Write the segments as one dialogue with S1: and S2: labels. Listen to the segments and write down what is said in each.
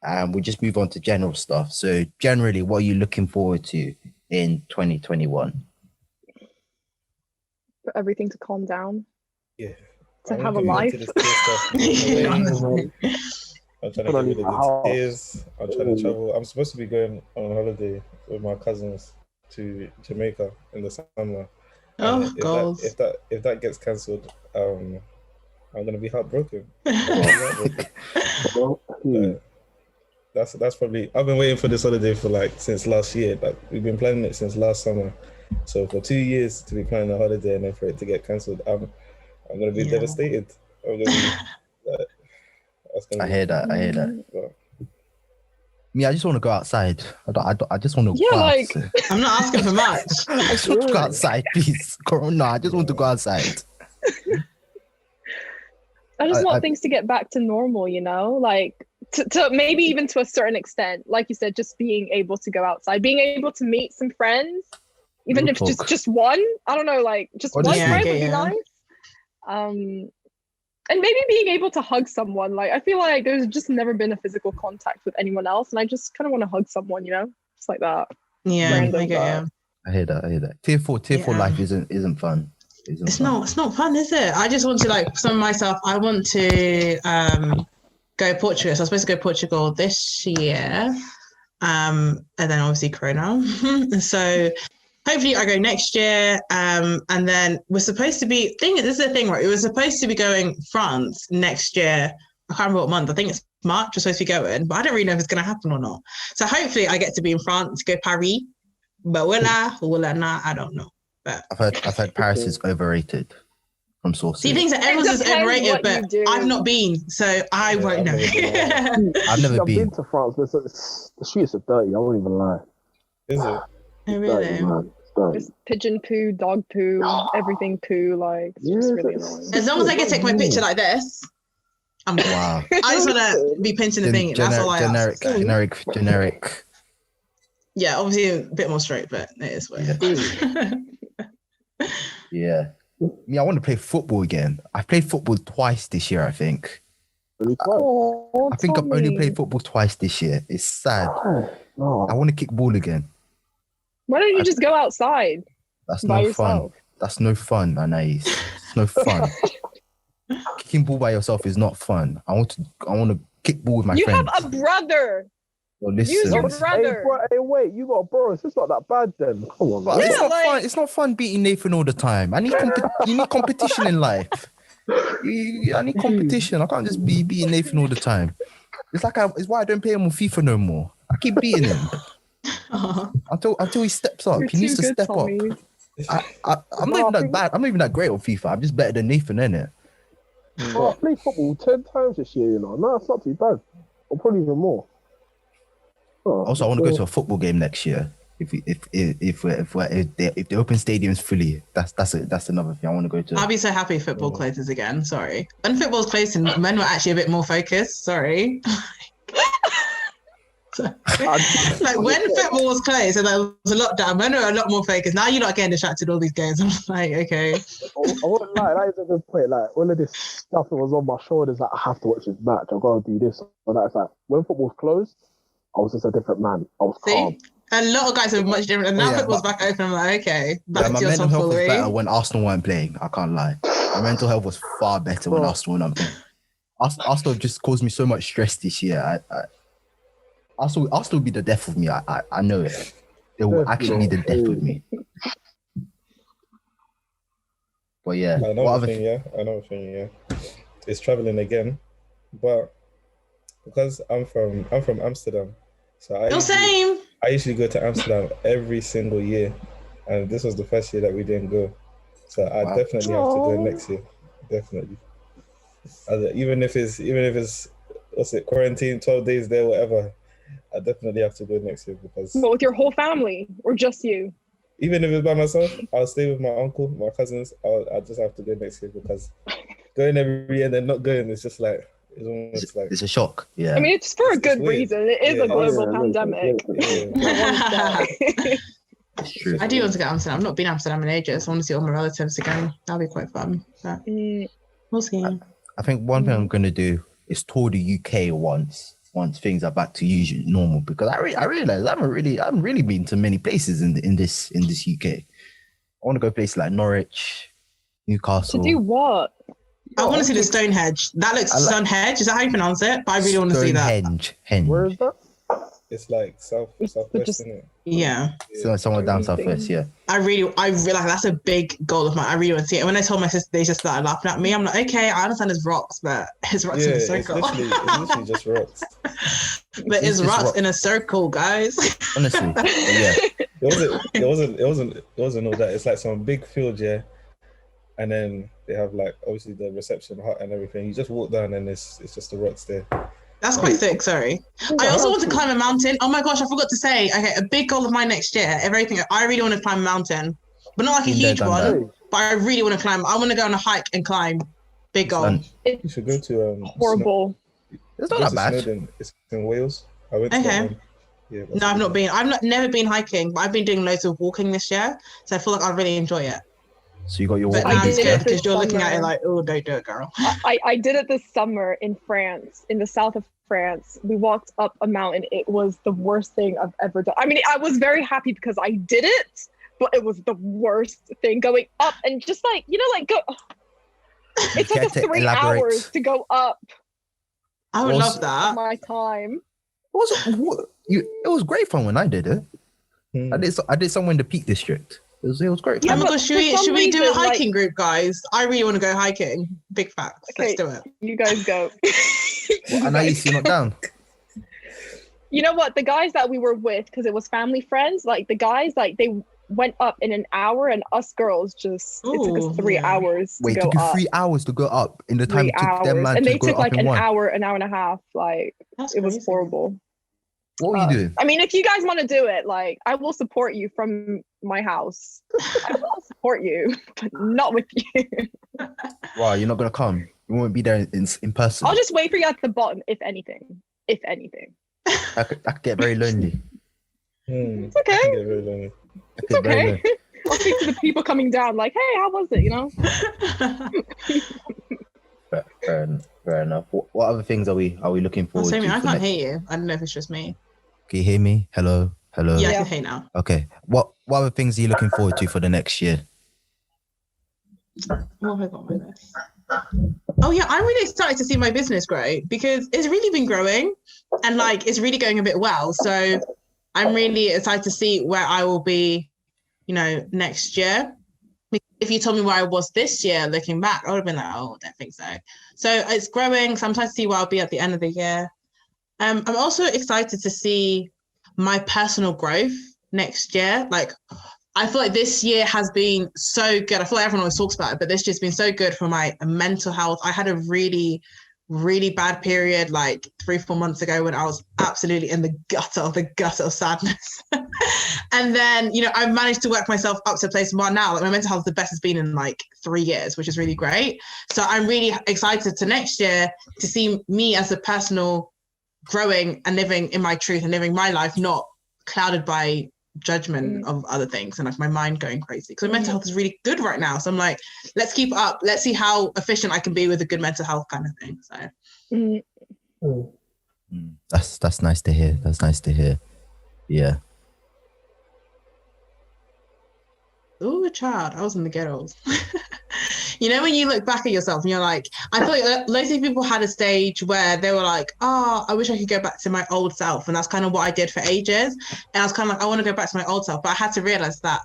S1: and we'll just move on to general stuff. So generally, what are you looking forward to in 2021?
S2: For everything to calm down.
S3: Yeah.
S2: To have a life.
S3: I'm trying to get rid of the tears. I'm trying to travel. I'm supposed to be going on holiday with my cousins to Jamaica in the summer.
S4: Goals.
S3: If that gets cancelled, I'm gonna be heartbroken. That's probably. I've been waiting for this holiday for since last year. Like we've been planning it since last summer. So for 2 years to be planning a holiday and then for it to get cancelled, I'm gonna be devastated. I'm gonna be.
S1: I hear that. Me, I just want to go outside. I just want to go outside.
S4: I'm not asking for much.
S1: I just want to go outside, please. Corona, I just want to go outside.
S2: I just want things to get back to normal, to maybe even to a certain extent. Like you said, just being able to go outside, being able to meet some friends, even if just one. I don't know, just one friend would be nice. And maybe being able to hug someone. I feel like there's just never been a physical contact with anyone else, and I just kind of want to hug someone, just like that.
S4: Yeah, I get you.
S1: I hear that. Tier 4 life isn't fun.
S4: It's not fun, is it? I just want to some of myself. I want to go to Portugal. So I was supposed to go to Portugal this year, and then obviously Corona. So hopefully I go next year, and then we're supposed to be. This is the thing, right? We were supposed to be going France next year. I can't remember what month. I think it's March. We're supposed to be going, but I don't really know if it's going to happen or not. So hopefully I get to be in France, go Paris, but will I not? I don't know. But
S1: I've heard Paris is overrated from sources.
S4: See, things that everyone's is overrated, but I've not been, so I won't know.
S1: I've never been
S5: to France. The streets are dirty. I won't even lie.
S3: Is it?
S4: Oh, really?
S2: There's pigeon poo, dog poo, everything poo. It's just really annoying.
S4: As long as I can take my picture like this, I'm good. Wow. I just want to be pinching the thing. That's all I ask.
S1: Generic.
S4: Yeah, obviously a bit more straight, but it is what it is.
S1: Yeah. Me, I want to play football again. I've played football twice this year, I think. I think I've only played football twice this year. It's sad. I want to kick ball again.
S2: Why don't you just go outside?
S1: That's no fun. That's no fun, Anais. It's no fun. Kicking ball by yourself is not fun. I want to kick ball with my friends.
S2: You have a brother.
S1: Well, listen.
S2: Use your brother.
S5: Hey, wait, you got a bro. It's just not that bad then. Come on, man.
S1: It's not fun. It's not fun beating Nathan all the time. You need competition in life. I need competition. I can't just be beating Nathan all the time. It's why I don't play him on FIFA no more. I keep beating him. Until he steps up. He needs to step up. I'm not even that bad. I'm not even that great on FIFA. I'm just better than Nathan, innit?
S5: Bro, I played football 10 times this year, No, it's not too bad. Or probably even more.
S1: Also, I want to go to a football game next year. If the open stadium's fully, that's another thing I want to go to.
S4: I'll be so happy football closes again. Sorry, when football's closing, men were actually a bit more focused. Sorry. When football was closed and there was a lockdown, men were a lot more focused. Now you're not getting distracted all these games. I'm like, okay.
S5: I wouldn't lie, that is a good point. All of this stuff that was on my shoulders, I have to watch this match. I've got to do this. And that's when football's closed, I was just a different man. I was calm.
S4: A lot of guys are much different. And now football's back open. I'm like, okay.
S1: My mental health was better when Arsenal weren't playing. I can't lie. My mental health was far better when Arsenal weren't playing. Arsenal just caused me so much stress this year. Arsenal will be the death of me. I know it. They will actually be the death of me. But yeah.
S3: I know what thing, It's traveling again. But because I'm from Amsterdam. So I usually go to Amsterdam every single year. And this was the first year that we didn't go. So I definitely have to go next year. Definitely. Even if it's what's it, quarantine, 12 days there, whatever. I definitely have to go next year because.
S2: But with your whole family or just you?
S3: Even if it's by myself, I'll stay with my uncle, my cousins. I just have to go next year because going every year and then not going, it's just like it's almost like
S1: it's a shock. Yeah.
S2: I mean, it's for a good reason. It is a global pandemic.
S1: It's true.
S4: I do want to go to Amsterdam. I've not been to Amsterdam in ages. I want to see all my relatives again. That'll be quite fun. But we'll see.
S1: I think one thing I'm going to do is tour the UK once. things are back to usual normal, because I realize I haven't really been to many places in this UK. I want to go places like Norwich, Newcastle.
S2: To do what?
S4: I want to see the Stonehenge. That looks Stonehenge. Is that how you pronounce it? But I really want to see that.
S1: Henge.
S5: Where is that?
S3: It's like southwest, isn't it?
S4: Yeah.
S1: So somewhere down southwest, yeah.
S4: I really like, that's a big goal of mine. I really want to see it. And when I told my sister, they just started laughing at me. I'm like, okay, I understand it's rocks, but it's rocks in a circle.
S3: It's literally just rocks.
S4: But it's rocks in a circle, guys.
S1: Honestly, yeah.
S3: It wasn't all that. It's like some big field, yeah. And then they have like obviously the reception hut and everything. You just walk down and it's just the rocks there.
S4: That's quite thick, sorry. I also want to climb a mountain. Oh my gosh, I forgot to say. Okay, a big goal of mine next year, I really want to climb a mountain. But not like a huge one. But I really want to climb. I want to go on a hike and climb. Big goal.
S3: You should go to
S2: horrible.
S1: It's not that bad.
S3: It's in Wales. I went to
S4: no, I've not been. Never been hiking, but I've been doing loads of walking this year. So I feel like I really enjoy it.
S1: So you got your
S4: walking. But now I'm scared because you're looking at it like, oh, don't do it, girl.
S2: I did it this summer in France, in the south of France. We walked up a mountain. It was the worst thing I've ever done. I mean, I was very happy because I did it, but it was the worst thing going up and just like, go. It took us 3 hours to go up.
S4: I would love that.
S2: My time.
S1: It was great fun when I did it. I did somewhere in the Peak District. It was great.
S4: Yeah, but should we do a hiking group, guys? I really want to go hiking. Big facts.
S2: Okay,
S4: let's do it.
S2: You guys go.
S1: I know you're not down.
S2: You know what? The guys that we were with, because it was family friends, like the guys, like they went up in an hour, and us girls it took us 3 hours.
S1: Wait, it took you 3 hours to go up in the time it took them man
S2: and
S1: to
S2: they
S1: go
S2: took like an
S1: one.
S2: hour and a half. Like it was horrible.
S1: What were you doing?
S2: I mean, if you guys want to do it, like I will support you from my house. I will support you, but not with you.
S1: Wow, you're not gonna come. You won't be there in person.
S2: I'll just wait for you at the bottom, if anything.
S1: I could get very lonely.
S2: It's okay. It's okay. I'll speak to the people coming down, like, hey, how was it?
S1: Fair enough. What other things are we looking forward to?
S4: I can't hear you. I don't know if it's just me.
S1: Can you hear me? Hello.
S4: Yeah, I can hear now.
S1: Okay. What other things are you looking forward to for the next year?
S4: What have I got with this? Oh yeah, I'm really excited to see my business grow because it's really been growing and like it's really going a bit well. So I'm really excited to see where I will be, next year. If you told me where I was this year, looking back, I would have been like, oh, I don't think so. So it's growing. So I'm excited to see where I'll be at the end of the year. I'm also excited to see my personal growth next year. Like, I feel like this year has been so good. I feel like everyone always talks about it, but this year's been so good for my mental health. I had a really, really bad period like 3-4 months ago when I was absolutely in the gutter of sadness. And then, I've managed to work myself up to a place where now, like my mental health is the best it's been in like 3 years, which is really great. So I'm really excited to next year to see me as a personal growing and living in my truth and living my life, not clouded by judgment of other things and like my mind going crazy because my mental health is really good right now. So I'm like, let's keep up. Let's see how efficient I can be with a good mental health kind of thing. So
S1: that's nice to hear. That's nice to hear. Yeah.
S4: Oh, child, I was in the ghettos. When you look back at yourself and you're like, I feel like loads of people had a stage where they were like, oh, I wish I could go back to my old self. And that's kind of what I did for ages. And I was kind of like, I want to go back to my old self. But I had to realize that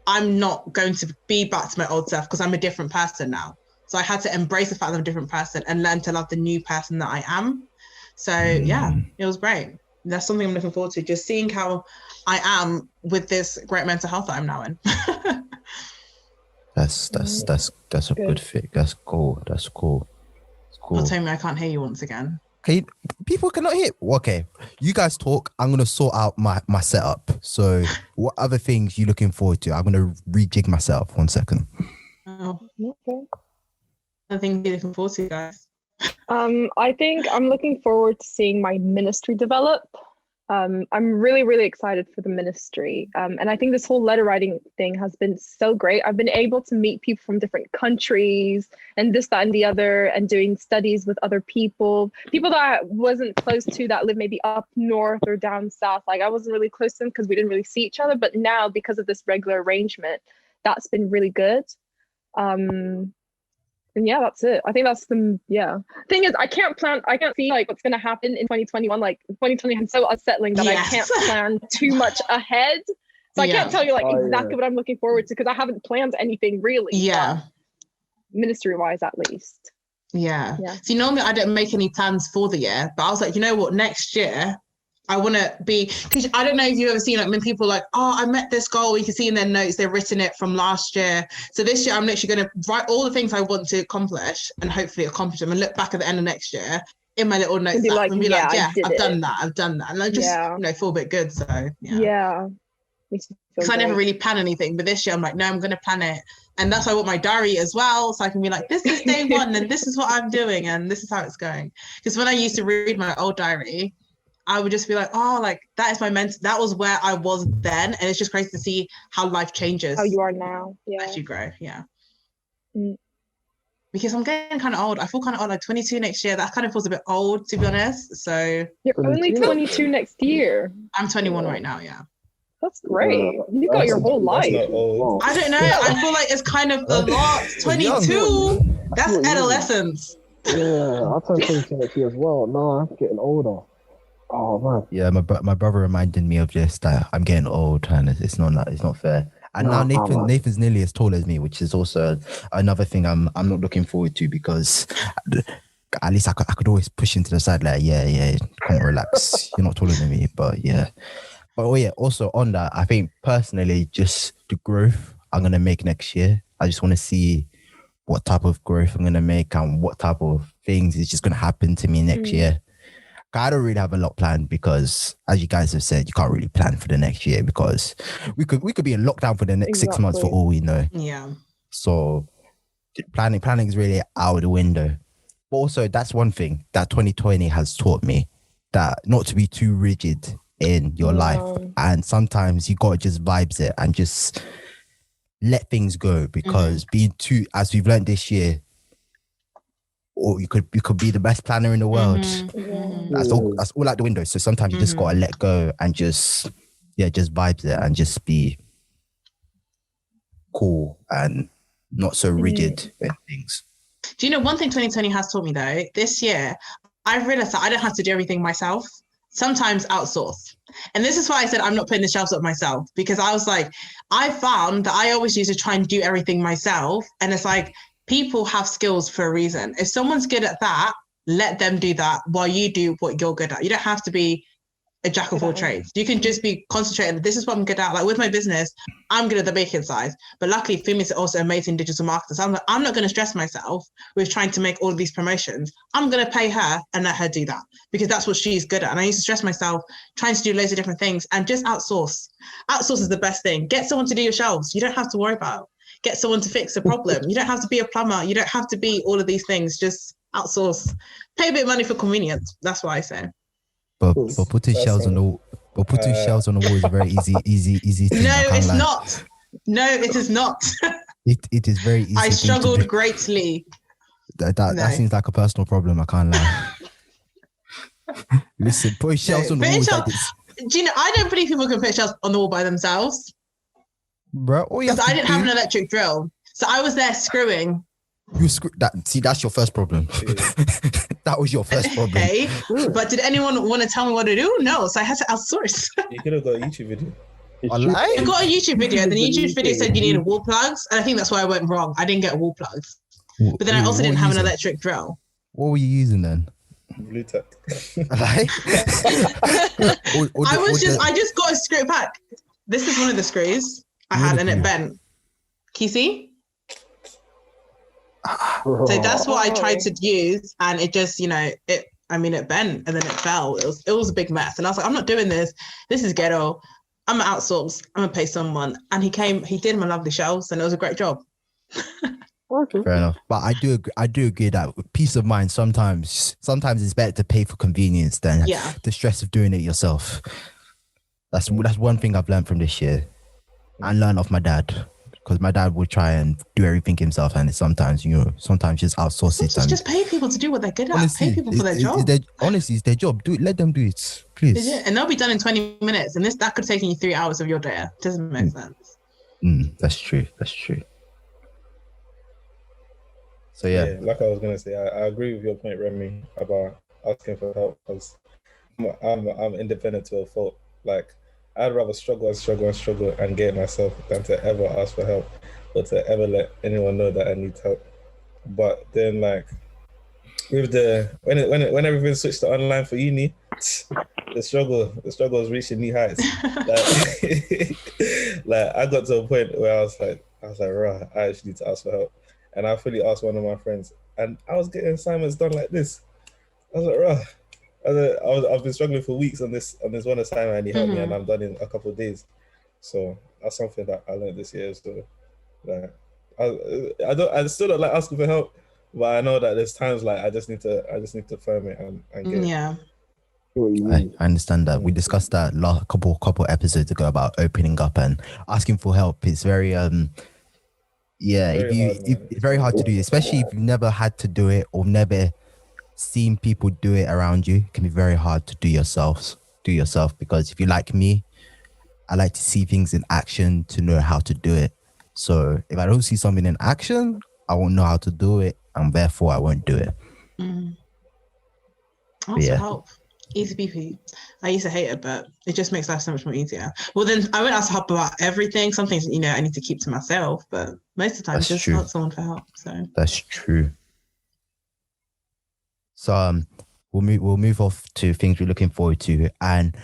S4: I'm not going to be back to my old self because I'm a different person now. So I had to embrace the fact that I'm a different person and learn to love the new person that I am. So yeah, it was great. That's something I'm looking forward to, just seeing how I am with this great mental health that I'm now in.
S1: That's a good fit. That's cool. It's cool.
S4: Tell me I can't hear you once again.
S1: Okay, people cannot hear. Okay, you guys talk. I'm gonna sort out my setup. So, what other things you looking forward to? I'm gonna rejig myself. 1 second.
S4: Oh, okay. I think you're looking forward to, guys.
S2: I think I'm looking forward to seeing my ministry develop. I'm really, really excited for the ministry. And I think this whole letter writing thing has been so great. I've been able to meet people from different countries and this, that, and the other, and doing studies with other people that I wasn't close to, that live maybe up north or down south. Like I wasn't really close to them because we didn't really see each other. But now, because of this regular arrangement, that's been really good. And yeah, that's it. I think that's the thing is, I can't see like what's going to happen in 2021. Like 2020 is so unsettling that I can't plan too much ahead. So I can't tell you like exactly what I'm looking forward to, because I haven't planned anything really.
S4: Yeah.
S2: Ministry wise, at least.
S4: Yeah. See, normally I don't make any plans for the year, but I was like, you know what, next year I want to be, because I don't know if you've ever seen like when people are like, oh, I met this goal. You can see in their notes, they've written it from last year. So this year, I'm literally going to write all the things I want to accomplish and hopefully accomplish them and look back at the end of next year in my little notes app and be like, I've done that. And I just, feel a bit good. So,
S2: yeah.
S4: Because I never really plan anything, but this year I'm like, no, I'm going to plan it. And that's why I want my diary as well. So I can be like, this is day one and this is what I'm doing and this is how it's going. Because when I used to read my old diary, I would just be like, oh, like that is my that was where I was then. And it's just crazy to see how life changes.
S2: How you are now.
S4: As you grow. Yeah. Because I'm getting kind of old. I feel kind of old, like 22 next year. That kind of feels a bit old, to be honest. So
S2: you're only 22 next year.
S4: I'm 21 right now. Yeah.
S2: That's great. You got your whole life.
S4: I don't know. I feel like it's kind of a lot. 22. That's adolescence.
S5: Yeah, I'll turn 22 next year as well. No, I'm getting older. Oh man.
S1: Yeah, my brother reminded me of this, that I'm getting old and it's not fair. And now Nathan's nearly as tall as me, which is also another thing I'm not looking forward to, because at least I could always push him to the side like, come on, relax. You're not taller than me, but yeah. But also on that, I think personally, just the growth I'm gonna make next year. I just want to see what type of growth I'm gonna make and what type of things is just gonna happen to me next year. I don't really have a lot planned, because as you guys have said, you can't really plan for the next year, because we could be in lockdown for the next 6 months for all we know.
S4: Yeah.
S1: So planning is really out of the window. But also that's one thing that 2020 has taught me, that not to be too rigid in your life, and sometimes you gotta just vibes it and just let things go, because being too, as we've learned this year, or you could be the best planner in the world. That's all out the window. So sometimes you just gotta let go and just vibes it and just be cool and not so rigid in things.
S4: Do you know one thing 2020 has taught me though? This year, I've realized that I don't have to do everything myself. Sometimes outsource. And this is why I said I'm not putting the shelves up myself, because I was like, I found that I always used to try and do everything myself. And it's like, people have skills for a reason. If someone's good at that, let them do that while you do what you're good at. You don't have to be a jack of all trades. You can just be concentrating. This is what I'm good at. Like with my business, I'm good at the baking side. But luckily, Fumi's also amazing digital marketer. So I'm like, I'm not going to stress myself with trying to make all of these promotions. I'm going to pay her and let her do that, because that's what she's good at. And I used to stress myself trying to do loads of different things, and just outsource. Outsource is the best thing. Get someone to do your shelves. You don't have to worry about it. Get someone to fix a problem. You don't have to be a plumber. You don't have to be all of these things. Just outsource. Pay a bit of money for convenience. That's what I say.
S1: But putting shelves on the wall is a very easy thing.
S4: No, it's not. No, it is not.
S1: It is very easy.
S4: I struggled greatly.
S1: That seems like a personal problem. I can't lie. Listen, putting shelves on the wall.
S4: Do you know? I don't believe people can put shelves on the wall by themselves.
S1: Bro,
S4: because I didn't have an electric drill, so I was there screwing.
S1: You screw that. See, that's your first problem. That was your first problem.
S4: Okay, but did anyone want to tell me what to do? No, so I had to outsource.
S3: You could have got a YouTube video.
S4: I got a YouTube video, and the YouTube video said you needed wall plugs, and I think that's why I went wrong. I didn't get wall plugs, but then I also didn't have an electric drill.
S1: What were you using then?
S3: Blue tack.
S4: I just got a screw pack. This is one of the screws I had, and it bent. Can you see? So that's what I tried to use, and it just, it bent, and then it fell. It was a big mess, and I was like, I'm not doing this. This is ghetto. I'm gonna outsource. I'm gonna pay someone. And he did my lovely shelves, and it was a great job.
S5: Okay.
S1: Fair enough. But I do agree that with peace of mind, sometimes it's better to pay for convenience than the stress of doing it yourself. That's one thing I've learned from this year. I learned off my dad, because my dad would try and do everything himself, and sometimes just outsource it.
S4: Just pay people to do what they're good at.
S1: Honestly,
S4: pay people for their job.
S1: Honestly, it's their job. Do it. Let them do it, please.
S4: And they'll be done in 20 minutes, and that could take you 3 hours of your day. It doesn't make sense.
S1: That's true. So yeah,
S3: like I was gonna say, I agree with your point, Remy, about asking for help, because I'm independent to a fault. Like, I'd rather struggle and get it myself than to ever ask for help or to ever let anyone know that I need help. But then, like, with when everything switched to online for uni, the struggle was reaching new heights. Like I got to a point where I was like, rah, I actually need to ask for help. And I fully asked one of my friends, and I was getting assignments done like this. I was like, rah. I've been struggling for weeks on this one assignment, and he helped me, and I'm done in a couple of days. So that's something that I learned this year. So, like, I still don't like asking for help, but I know that there's times like I just need to firm it and get it.
S4: Yeah.
S1: I understand that. We discussed that last couple episodes ago about opening up and asking for help. It's very it's very hard to do, especially if you've never had to do it or never seen people do it around you. It can be very hard to do yourself, because if you're like me, I like to see things in action to know how to do it. So if I don't see something in action, I won't know how to do it, and therefore I won't do it.
S4: Also help. Easy peasy. I used to hate it, but it just makes life so much more easier. Well, then I won't ask help about everything. Some things, I need to keep to myself, but most of the time, just ask someone for help. So
S1: that's true. So we'll move off to things we're looking forward to, and